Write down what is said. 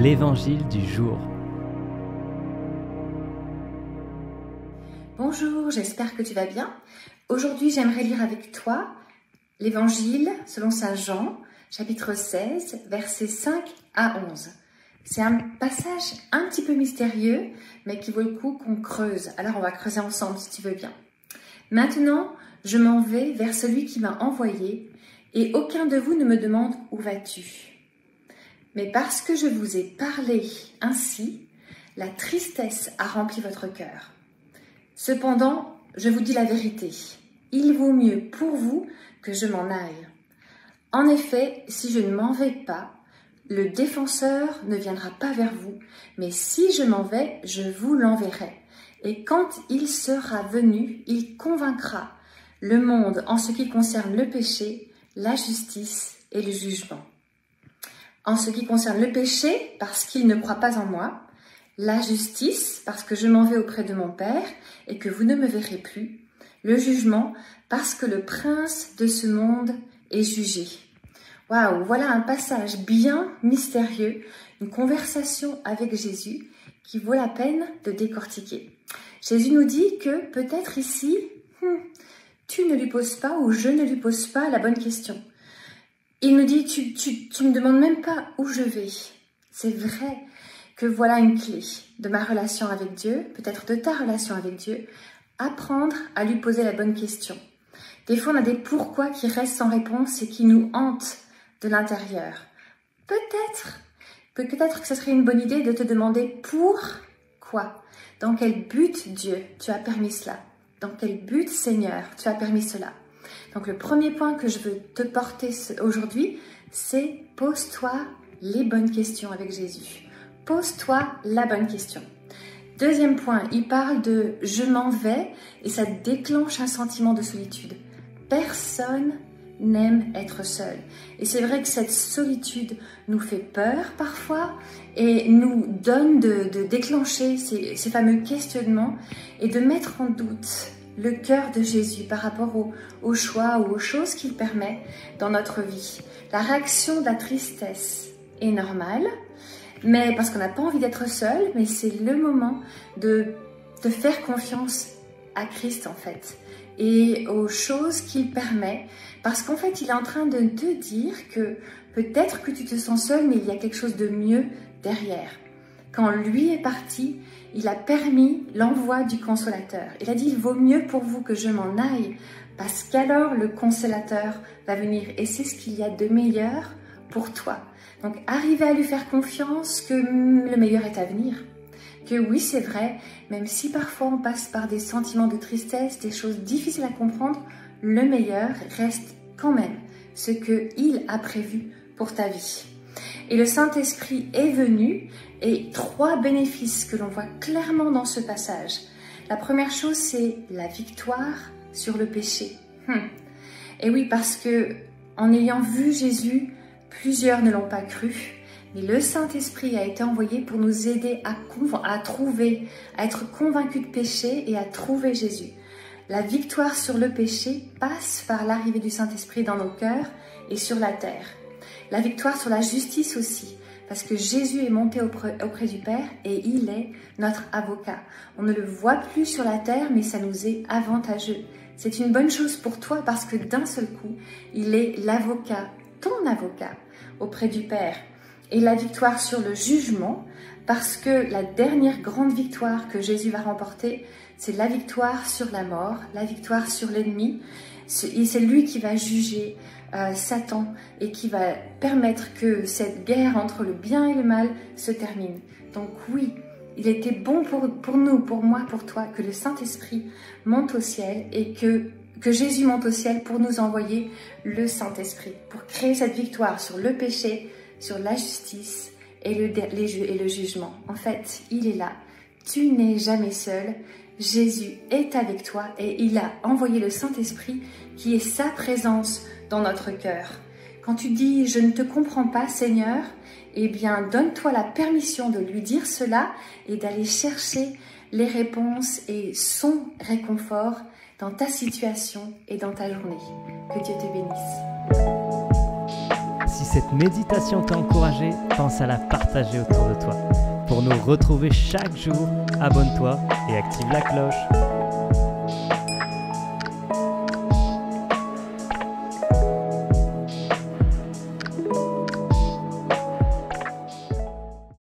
l'Évangile du jour. Bonjour, j'espère que tu vas bien. Aujourd'hui, j'aimerais lire avec toi l'Évangile selon saint Jean, chapitre 16, versets 5 à 11. C'est un passage un petit peu mystérieux, mais qui vaut le coup qu'on creuse. Alors, on va creuser ensemble si tu veux bien. Maintenant, je m'en vais vers celui qui m'a envoyé, et aucun de vous ne me demande « Où vas-tu » ? Mais parce que je vous ai parlé ainsi, la tristesse a rempli votre cœur. Cependant, je vous dis la vérité, il vaut mieux pour vous que je m'en aille. En effet, si je ne m'en vais pas, le défenseur ne viendra pas vers vous, mais si je m'en vais, je vous l'enverrai. Et quand il sera venu, il convaincra le monde en ce qui concerne le péché, la justice et le jugement. En ce qui concerne le péché, parce qu'il ne croit pas en moi, la justice, parce que je m'en vais auprès de mon Père et que vous ne me verrez plus, le jugement, parce que le prince de ce monde est jugé. Waouh, voilà un passage bien mystérieux, une conversation avec Jésus qui vaut la peine de décortiquer. Jésus nous dit que peut-être ici, tu ne lui poses pas ou je ne lui pose pas la bonne question. Il nous dit, tu me demandes même pas où je vais. C'est vrai que voilà une clé de ma relation avec Dieu, peut-être de ta relation avec Dieu, apprendre à lui poser la bonne question. Des fois, on a des pourquoi qui restent sans réponse et qui nous hantent de l'intérieur. Peut-être que ce serait une bonne idée de te demander pourquoi. Dans quel but, Dieu, tu as permis cela? Dans quel but, Seigneur, tu as permis cela? Donc le premier point que je veux te porter aujourd'hui, c'est pose-toi les bonnes questions avec Jésus. Pose-toi la bonne question. Deuxième point, il parle de « je m'en vais » et ça déclenche un sentiment de solitude. Personne n'aime être seul. Et c'est vrai que cette solitude nous fait peur parfois et nous donne de déclencher ces fameux questionnements et de mettre en doute le cœur de Jésus par rapport aux choix ou aux choses qu'il permet dans notre vie. La réaction de la tristesse est normale, mais parce qu'on n'a pas envie d'être seul, mais c'est le moment de faire confiance à Christ en fait et aux choses qu'il permet, parce qu'en fait il est en train de te dire que peut-être que tu te sens seul, mais il y a quelque chose de mieux derrière. Quand lui est parti, il a permis l'envoi du consolateur. Il a dit, il vaut mieux pour vous que je m'en aille, parce qu'alors le consolateur va venir. Et c'est ce qu'il y a de meilleur pour toi. Donc, arrivez à lui faire confiance que le meilleur est à venir. Que oui, c'est vrai, même si parfois on passe par des sentiments de tristesse, des choses difficiles à comprendre, le meilleur reste quand même ce qu'il a prévu pour ta vie. Et le Saint-Esprit est venu, et 3 bénéfices que l'on voit clairement dans ce passage. La première chose, c'est la victoire sur le péché. Et oui, parce que en ayant vu Jésus, plusieurs ne l'ont pas cru, mais le Saint-Esprit a été envoyé pour nous aider à être convaincus de péché et à trouver Jésus. La victoire sur le péché passe par l'arrivée du Saint-Esprit dans nos cœurs et sur la terre. La victoire sur la justice aussi, parce que Jésus est monté auprès du Père et il est notre avocat. On ne le voit plus sur la terre, mais ça nous est avantageux. C'est une bonne chose pour toi parce que d'un seul coup, il est l'avocat, ton avocat, auprès du Père. Et la victoire sur le jugement, parce que la dernière grande victoire que Jésus va remporter, c'est la victoire sur la mort, la victoire sur l'ennemi. C'est lui qui va juger Satan et qui va permettre que cette guerre entre le bien et le mal se termine. Donc oui, il était bon pour nous, pour moi, pour toi, que le Saint-Esprit monte au ciel et que Jésus monte au ciel pour nous envoyer le Saint-Esprit, pour créer cette victoire sur le péché, sur la justice et le jugement. En fait, il est là. Tu n'es jamais seul. Jésus est avec toi et il a envoyé le Saint-Esprit qui est sa présence dans notre cœur. Quand tu dis « Je ne te comprends pas, Seigneur », eh bien, donne-toi la permission de lui dire cela et d'aller chercher les réponses et son réconfort dans ta situation et dans ta journée. Que Dieu te bénisse. Si cette méditation t'a encouragé, pense à la partager autour de toi. Pour nous retrouver chaque jour, abonne-toi et active la cloche.